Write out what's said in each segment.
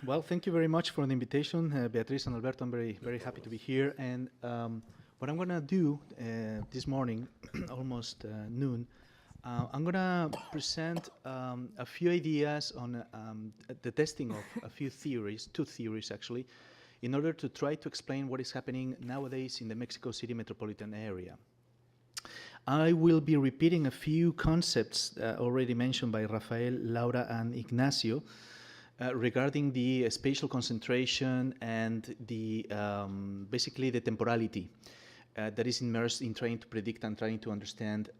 Well, thank you very much for the invitation, Beatriz and Alberto. I'm very happy to be here. And what I'm going to do this morning, almost noon, I'm going to present a few ideas on the testing of a few theories, two theories actually, in order to try to explain what is happening nowadays in the Mexico City metropolitan area. I will be repeating a few concepts already mentioned by Rafael, Laura, and Ignacio regarding the spatial concentration and the basically the temporality that is immersed in trying to predict and trying to understand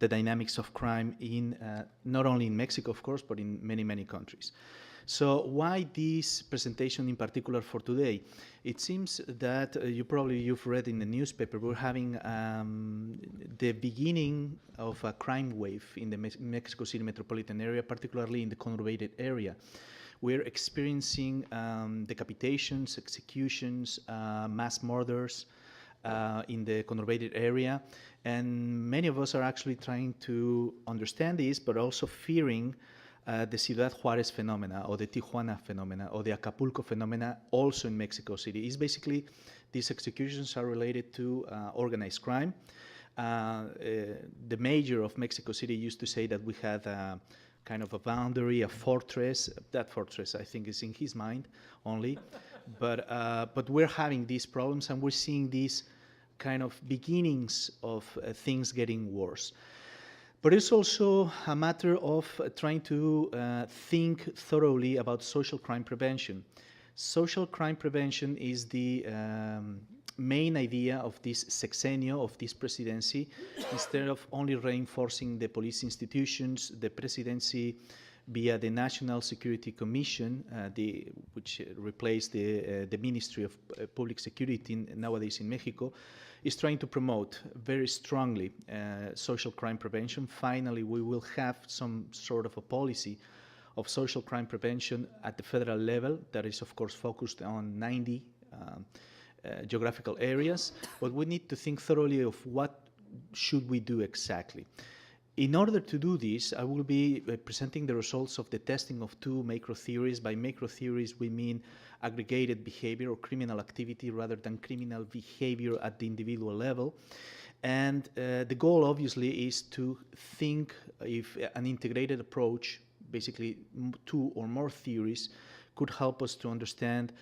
the dynamics of crime in not only in Mexico, of course, but in many countries. So why this presentation in particular for today? It seems that you've read in the newspaper, we're having the beginning of a crime wave in the Mexico City metropolitan area, particularly in the conurbated area. We're experiencing decapitations, executions, mass murders in the conurbated area, and many of us are actually trying to understand this, but also fearing the Ciudad Juarez phenomena, or the Tijuana phenomena, or the Acapulco phenomena, also in Mexico City. It's basically, these executions are related to organized crime. The mayor of Mexico City used to say that we had kind of a boundary, a fortress. That fortress, I think, is in his mind only. But we're having these problems, and we're seeing these kind of beginnings of things getting worse. But it's also a matter of trying to think thoroughly about social crime prevention. Social crime prevention is the main idea of this sexenio, of this presidency. Instead of only reinforcing the police institutions, the presidency via the National Security Commission, which replaced the Ministry of Public Security nowadays in Mexico, is trying to promote very strongly social crime prevention. Finally, we will have some sort of a policy of social crime prevention at the federal level that is, of course, focused on 90 geographical areas. But we need to think thoroughly of what should we do exactly. In order to do this, I will be presenting the results of the testing of two macro theories. By macro theories, we mean aggregated behavior or criminal activity rather than criminal behavior at the individual level. And the goal, obviously, is to think if an integrated approach, basically two or more theories, could help us to understand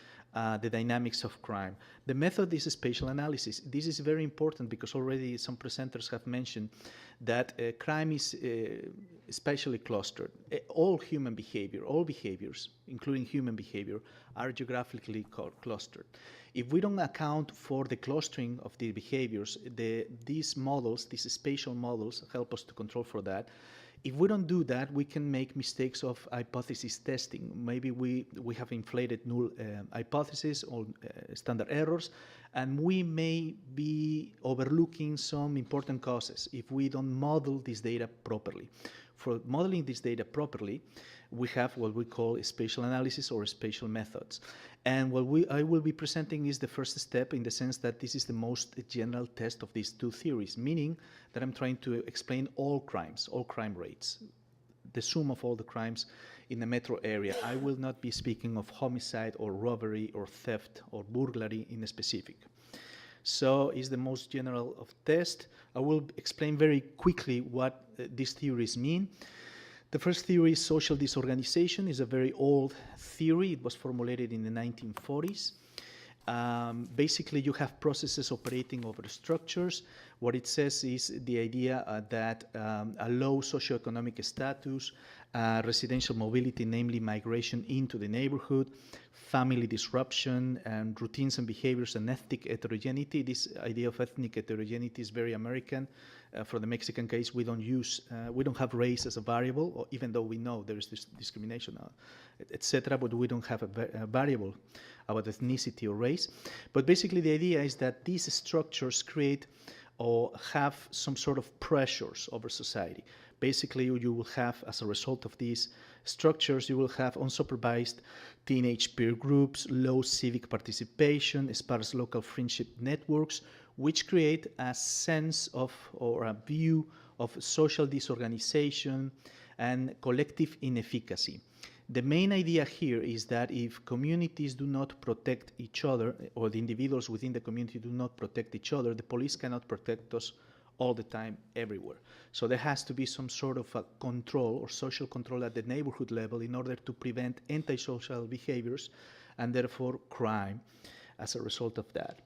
the dynamics of crime. The method is spatial analysis. This is very important because already some presenters have mentioned that crime is spatially clustered. All human behavior, all behaviors, including human behavior, are geographically clustered. If we don't account for the clustering of the behaviors, these models, these spatial models, help us to control for that. If we don't do that, we can make mistakes of hypothesis testing. Maybe we have inflated null hypotheses or standard errors, and we may be overlooking some important causes if we don't model this data properly. For modeling this data properly, we have what we call spatial analysis or spatial methods. And what I will be presenting is the first step, in the sense that this is the most general test of these two theories, meaning that I'm trying to explain all crimes, all crime rates, the sum of all the crimes in the metro area. I will not be speaking of homicide or robbery or theft or burglary in specific. So it's the most general of test. I will explain very quickly what these theories mean. The first theory is social disorganization. It's a very old theory. It was formulated in the 1940s. Basically, you have processes operating over structures. What it says is the idea that a low socioeconomic status, residential mobility, namely migration into the neighborhood, family disruption, and routines and behaviors, and ethnic heterogeneity. This idea of ethnic heterogeneity is very American. For the Mexican case, we don't have race as a variable, or even though we know there is this discrimination, etc., but we don't have a variable about ethnicity or race. But basically, the idea is that these structures create or have some sort of pressures over society. Basically, you will have, as a result of these structures, you will have unsupervised teenage peer groups, low civic participation, sparse local friendship networks, which create a sense of, or a view of, social disorganization and collective inefficacy. The main idea here is that if communities do not protect each other, or the individuals within the community do not protect each other, the police cannot protect us all the time, everywhere. So there has to be some sort of a control or social control at the neighborhood level in order to prevent antisocial behaviors and therefore crime as a result of that.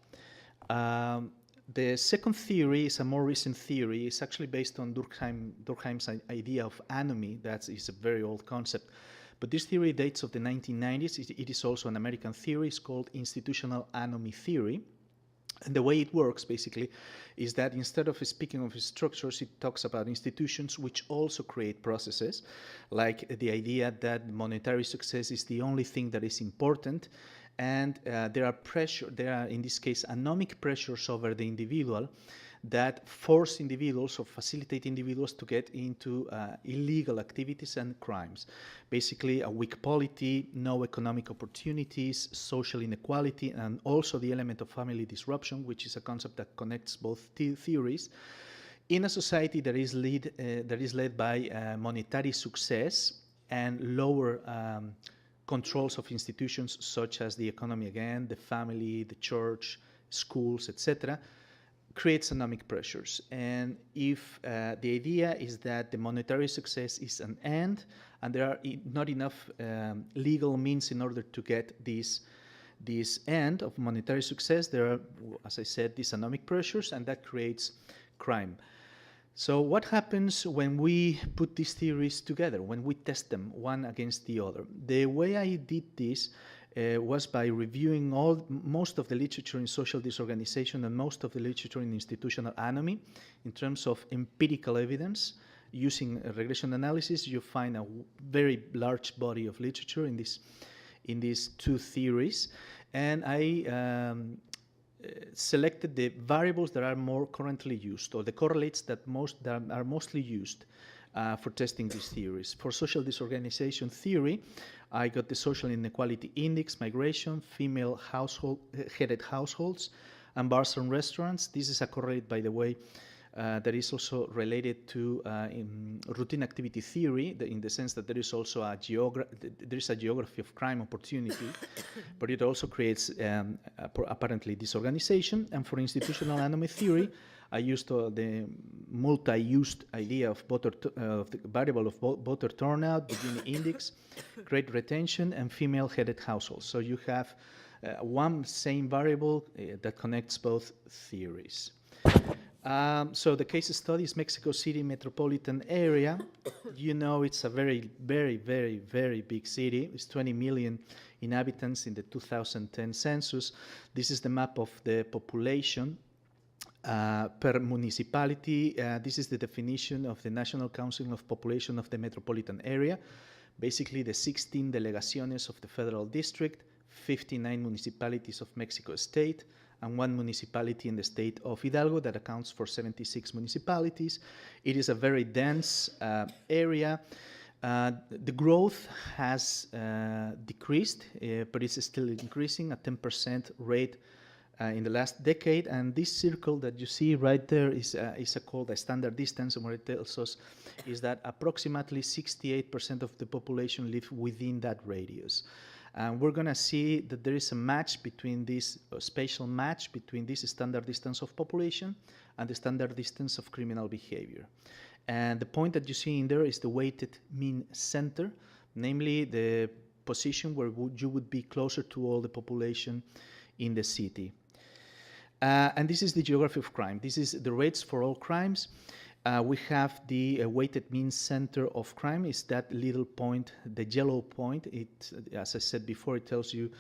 The second theory is a more recent theory. It's actually based on Durkheim's idea of anomie. That is a very old concept. But this theory dates of the 1990s. It is also an American theory. It's called institutional anomie theory. And the way it works, basically, is that instead of speaking of structures, it talks about institutions which also create processes, like the idea that monetary success is the only thing that is important, and there are, in this case, anomic pressures over the individual that force individuals or facilitate individuals to get into illegal activities and crimes. Basically, a weak polity, no economic opportunities, social inequality, and also the element of family disruption, which is a concept that connects both theories, in a society that is led by monetary success and lower controls of institutions such as the economy again, the family, the church, schools, etc., creates anomic pressures. And if the idea is that the monetary success is an end and there are not enough legal means in order to get this end of monetary success, there are, as I said, these anomic pressures, and that creates crime. So what happens when we put these theories together, when we test them one against the other? The way I did this was by reviewing most of the literature in social disorganization and most of the literature in institutional anomie. In terms of empirical evidence, using regression analysis, you find a very large body of literature in these two theories. And I selected the variables that are more currently used, or the correlates that are mostly used for testing these theories. For social disorganization theory, I got the social inequality index, migration, female headed households, and bars and restaurants. This is a correlate, by the way, that is also related to routine activity theory, in the sense that there is also a geography of crime opportunity, but it also creates apparently disorganization. And for institutional anomie theory, I used the multi-used idea of the variable of voter turnout, the Gini index, great retention, and female-headed households. So you have one same variable that connects both theories. So the case study is Mexico City metropolitan area. You know, it's a very, very, very, very big city. It's 20 million inhabitants in the 2010 census. This is the map of the population per municipality. This is the definition of the National Council of Population of the metropolitan area. Basically, the 16 delegaciones of the federal district, 59 municipalities of Mexico State, and one municipality in the state of Hidalgo that accounts for 76 municipalities. It is a very dense area. The growth has decreased, but it's still increasing at 10% rate in the last decade. And this circle that you see right there is called a standard distance, and what it tells us is that approximately 68% of the population live within that radius. And we're going to see that there is a match between this, spatial match between this standard distance of population and the standard distance of criminal behavior. And the point that you see in there is the weighted mean center, namely the position where you would be closer to all the population in the city. And this is the geography of crime. This is the rates for all crimes. We have the weighted mean center of crime is that little point, the yellow point. It, as I said before, it tells you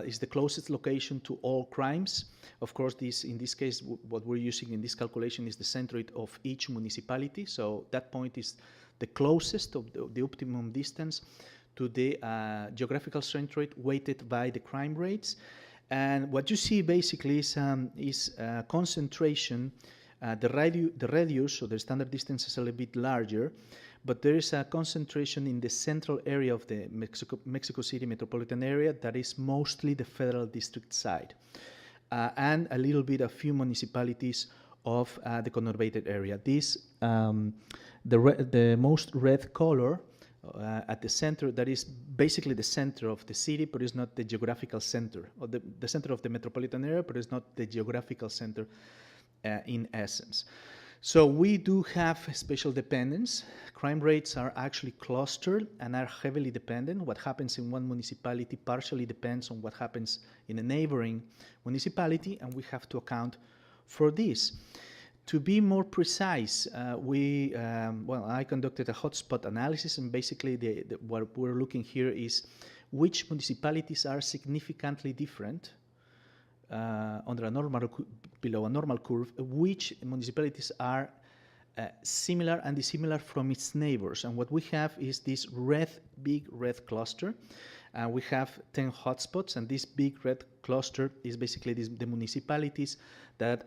is the closest location to all crimes. Of course, in this case, what we're using in this calculation is the centroid of each municipality. So that point is the closest of the optimum distance to the geographical centroid weighted by the crime rates. And what you see basically is concentration. The radius, so the standard distance, is a little bit larger, but there is a concentration in the central area of the Mexico City metropolitan area that is mostly the federal district side, and a little bit, a few municipalities of the conurbated area. This, the most red color at the center, that is basically the center of the city, but it's not the geographical center, or the center of the metropolitan area, but it's not the geographical center in essence. So we do have spatial dependence. Crime rates are actually clustered and are heavily dependent. What happens in one municipality partially depends on what happens in a neighboring municipality, and we have to account for this. To be more precise, I conducted a hotspot analysis, and basically what we're looking here is which municipalities are significantly different below a normal curve, which municipalities are similar and dissimilar from its neighbors. And what we have is this big red cluster. We have 10 hotspots, and this big red cluster is basically the municipalities that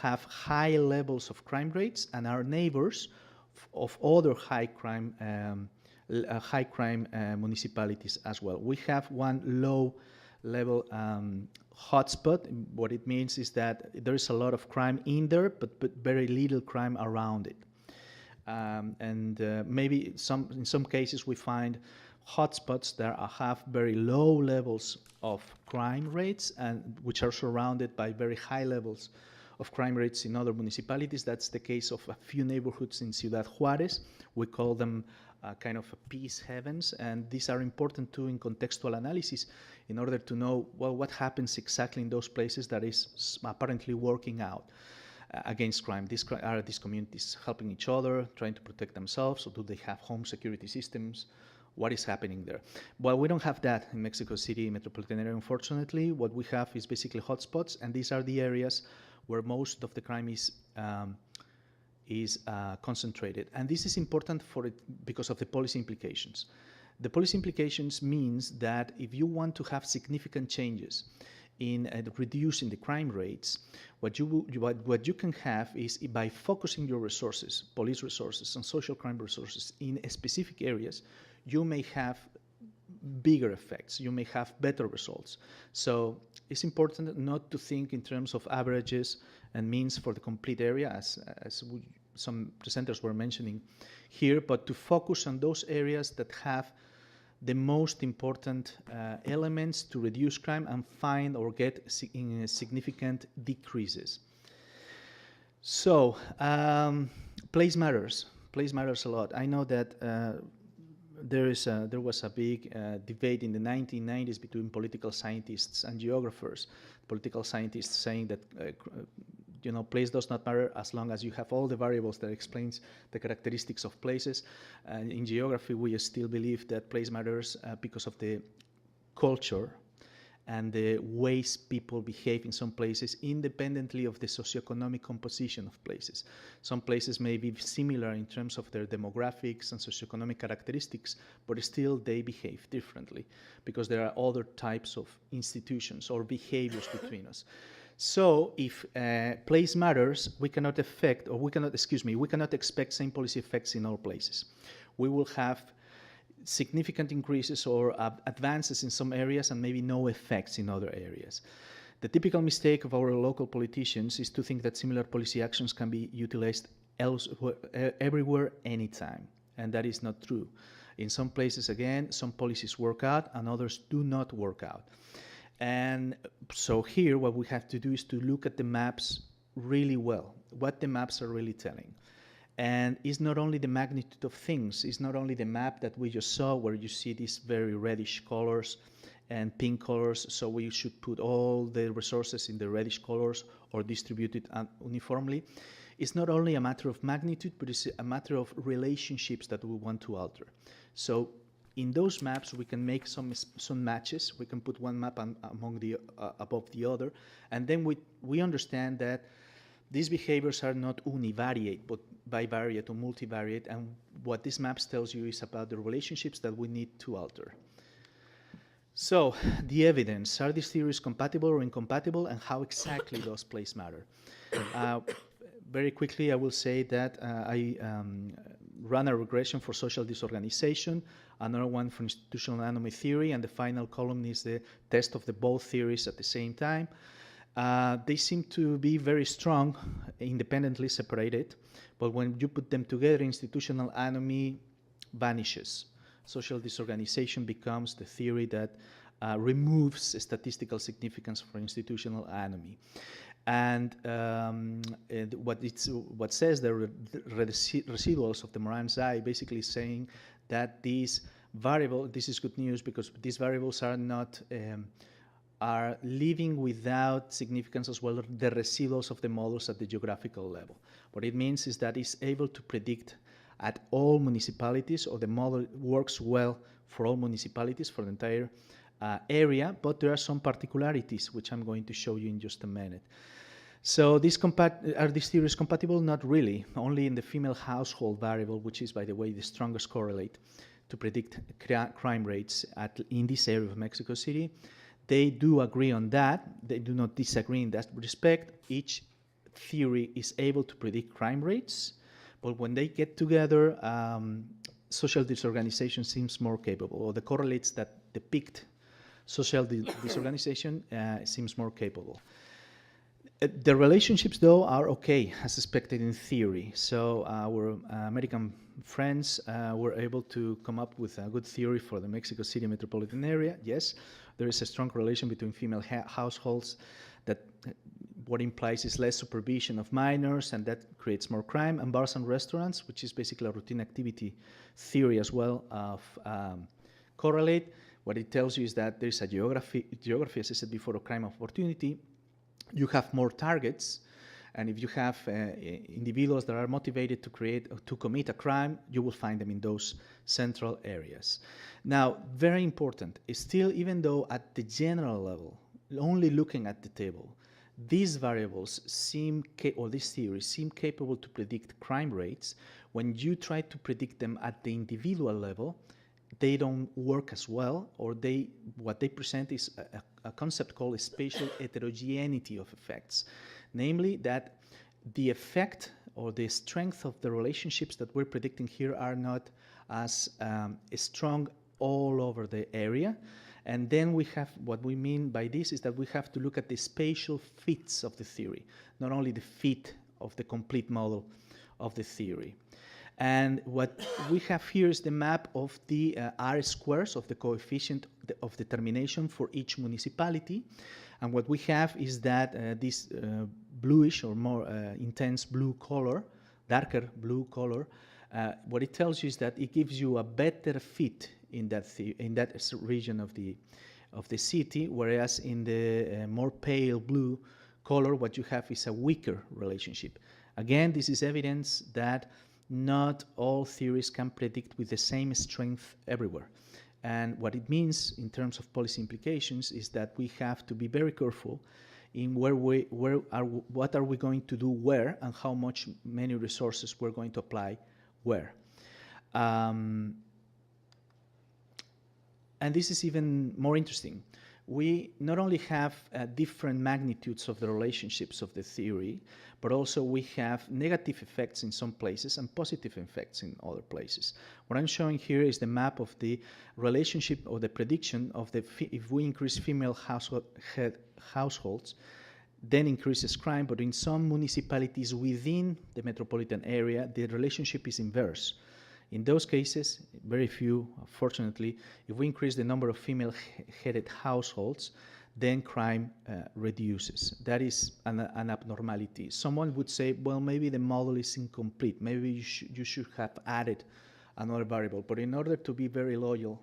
have high levels of crime rates and are neighbors of other high crime municipalities as well. We have one low level hotspot. What it means is that there is a lot of crime in there, but very little crime around it. Maybe in some cases we find hotspots that have very low levels of crime rates, and which are surrounded by very high levels of crime rates in other municipalities. That's the case of a few neighborhoods in Ciudad Juárez. We call them kind of peace havens, and these are important too in contextual analysis in order to know, well, what happens exactly in those places that is apparently working out against crime. Are these communities helping each other, trying to protect themselves, or do they have home security systems? What is happening there? Well, we don't have that in Mexico City metropolitan area, unfortunately. What we have is basically hotspots, and these are the areas where most of the crime is concentrated. And this is important because of the policy implications. The policy implications means that if you want to have significant changes in reducing the crime rates, what you can have is, by focusing your resources, police resources and social crime resources in specific areas, you may have bigger effects, you may have better results. So it's important not to think in terms of averages and means for the complete area, as some presenters were mentioning here, but to focus on those areas that have the most important elements to reduce crime and find or get significant decreases. So place matters. Place matters a lot. I know that there was a big debate in the 1990s between political scientists and geographers. Political scientists saying that place does not matter as long as you have all the variables that explains the characteristics of places. In geography, we still believe that place matters because of the culture and the ways people behave in some places, independently of the socioeconomic composition of places. Some places may be similar in terms of their demographics and socioeconomic characteristics, but still they behave differently because there are other types of institutions or behaviors between us. So if place matters, we cannot expect same policy effects in all places. We will have significant increases or advances in some areas and maybe no effects in other areas. The typical mistake of our local politicians is to think that similar policy actions can be utilized everywhere, anytime, and that is not true. In some places, again, some policies work out and others do not work out. And so here what we have to do is to look at the maps really well, what the maps are really telling. And it's not only the magnitude of things, it's not only the map that we just saw where you see these very reddish colors and pink colors, so we should put all the resources in the reddish colors or distribute it uniformly. It's not only a matter of magnitude, but it's a matter of relationships that we want to alter. So in those maps, we can make some matches. We can put one map above the other, and then we understand that these behaviors are not univariate, but bivariate or multivariate, and what this maps tells you is about the relationships that we need to alter. So, the evidence. Are these theories compatible or incompatible, and how exactly does place matter? Very quickly, I will say that I ran a regression for social disorganization, another one for institutional anomaly theory, and the final column is the test of both theories at the same time. They seem to be very strong, independently separated, but when you put them together, institutional anomaly vanishes. social disorganization becomes the theory that removes statistical significance for institutional anomie. And what says the residuals of the Moran's eye basically saying that these variables, this is good news because these variables are not are living without significance as well as the residuals of the models at the geographical level. What it means is that it's able to predict at all municipalities, or the model works well for all municipalities for the entire area, but there are some particularities which I'm going to show you in just a minute. So are these theories compatible? Not really. Only in the female household variable, which is, by the way, the strongest correlate to predict crime rates in this area of Mexico City. They do agree on that. They do not disagree in that respect. Each theory is able to predict crime rates, but when they get together, social disorganization seems more capable, or the correlates that depict social disorganization seems more capable. The relationships, though, are okay, as expected in theory. So our American friends were able to come up with a good theory for the Mexico City metropolitan area. Yes, there is a strong relation between female households that what implies is less supervision of minors, and that creates more crime. And bars and restaurants, which is basically a routine activity theory as well of correlate. What it tells you is that there's a geography, as I said before, of crime opportunity. You have more targets, and if you have individuals that are motivated to commit a crime, you will find them in those central areas. Now, very important is still, even though at the general level, only looking at the table, these variables or these theories seem capable to predict crime rates. When you try to predict them at the individual level, they don't work as well, or what they present is a concept called spatial heterogeneity of effects, namely that the effect or the strength of the relationships that we're predicting here are not as strong all over the area. And then we have, what we mean by this is that we have to look at the spatial fits of the theory, not only the fit of the complete model of the theory. And what we have here is the map of the R-squares of the coefficient of determination for each municipality. And what we have is that this bluish or more intense blue color, darker blue color, what it tells you is that it gives you a better fit in that region of the city, whereas in the more pale blue color, what you have is a weaker relationship. Again, this is evidence that not all theories can predict with the same strength everywhere. And what it means in terms of policy implications is that we have to be very careful in what are we going to do where, and how many resources we're going to apply where. And this is even more interesting. We not only have different magnitudes of the relationships of the theory, but also we have negative effects in some places and positive effects in other places. What I'm showing here is the map of the relationship or the prediction of if we increase female households, then increases crime, but in some municipalities within the metropolitan area, the relationship is inverse. In those cases, very few, fortunately, if we increase the number of female-headed households, then crime reduces. That is an abnormality. Someone would say, well, maybe the model is incomplete. Maybe you should have added another variable. But in order to be very loyal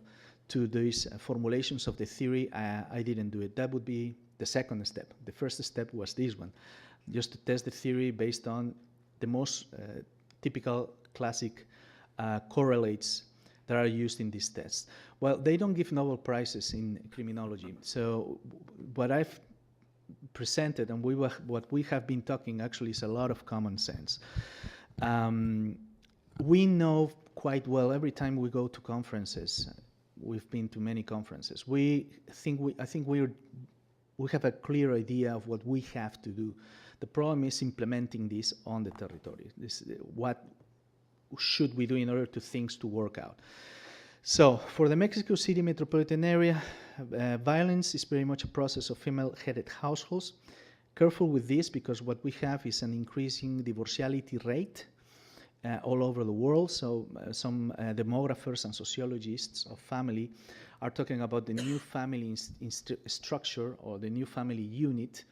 to these formulations of the theory, I didn't do it. That would be the second step. The first step was this one, just to test the theory based on the most typical classic correlates that are used in these tests. Well, they don't give Nobel Prizes in criminology. So what I've presented and what we have been talking actually is a lot of common sense. We know quite well every time we go to conferences. We've been to many conferences. I think we have a clear idea of what we have to do. The problem is implementing this on the territory. What should we do in order to things to work out? So for the Mexico City metropolitan area, violence is very much a process of female-headed households. Careful with this, because what we have is an increasing divorciality rate, all over the world. So some demographers and sociologists of family are talking about the new family structure or the new family unit.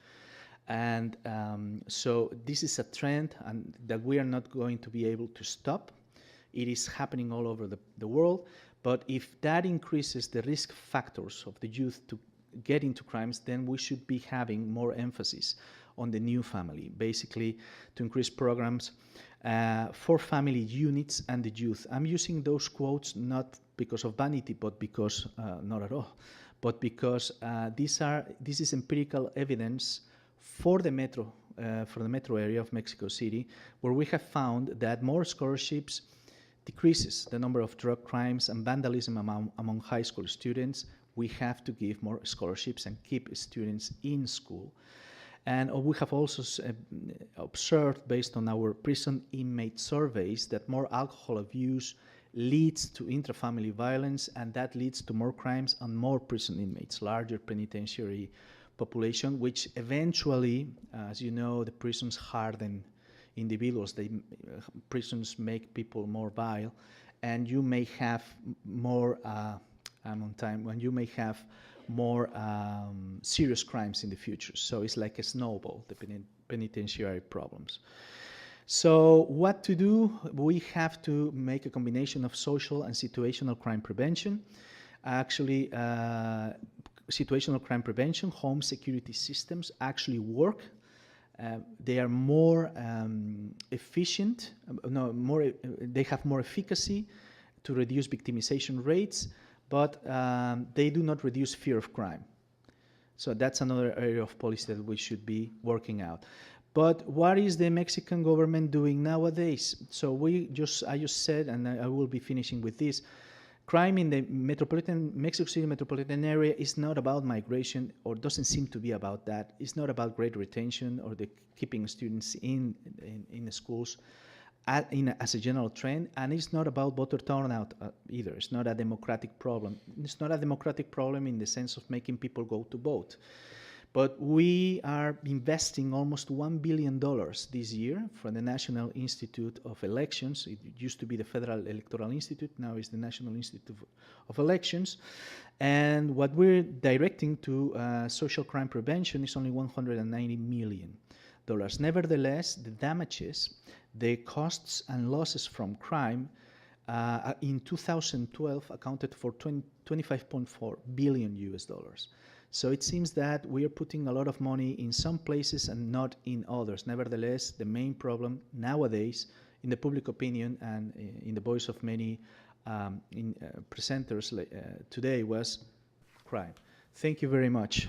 And so this is a trend and that we are not going to be able to stop. It is happening all over the world. But if that increases the risk factors of the youth to get into crimes, then we should be having more emphasis on the new family, basically to increase programs for family units and the youth. I'm using those quotes not because of vanity, but because, not at all, but because this is empirical evidence for the metro area of Mexico City, where we have found that more scholarships decreases the number of drug crimes and vandalism among high school students. We have to give more scholarships and keep students in school. And we have also observed, based on our prison inmate surveys, that more alcohol abuse leads to intrafamily violence, and that leads to more crimes and more prison inmates, larger penitentiary population, which eventually, as you know, the prisons harden individuals. Prisons make people more vile, and you may have more, I'm on time, when you may have more serious crimes in the future. So it's like a snowball, the penitentiary problems. So what to do? We have to make a combination of social and situational crime prevention. Actually, situational crime prevention, home security systems actually work. They are more efficient, they have more efficacy to reduce victimization rates, but they do not reduce fear of crime. So that's another area of policy that we should be working out. But what is the Mexican government doing nowadays? So I just said, and I will be finishing with this, crime in the Mexico City metropolitan area is not about migration, or doesn't seem to be about that. It's not about great retention or the keeping students in the schools as a general trend, and it's not about voter turnout either. It's not a democratic problem. It's not a democratic problem in the sense of making people go to vote. But we are investing almost $1 billion this year from the National Institute of Elections. It used to be the Federal Electoral Institute, now it's the National Institute of Elections. And what we're directing to social crime prevention is only $190 million. Nevertheless, the damages, the costs and losses from crime in 2012 accounted for $25.4 billion US. So it seems that we are putting a lot of money in some places and not in others. Nevertheless, the main problem nowadays in the public opinion and in the voice of many presenters today was crime. Thank you very much.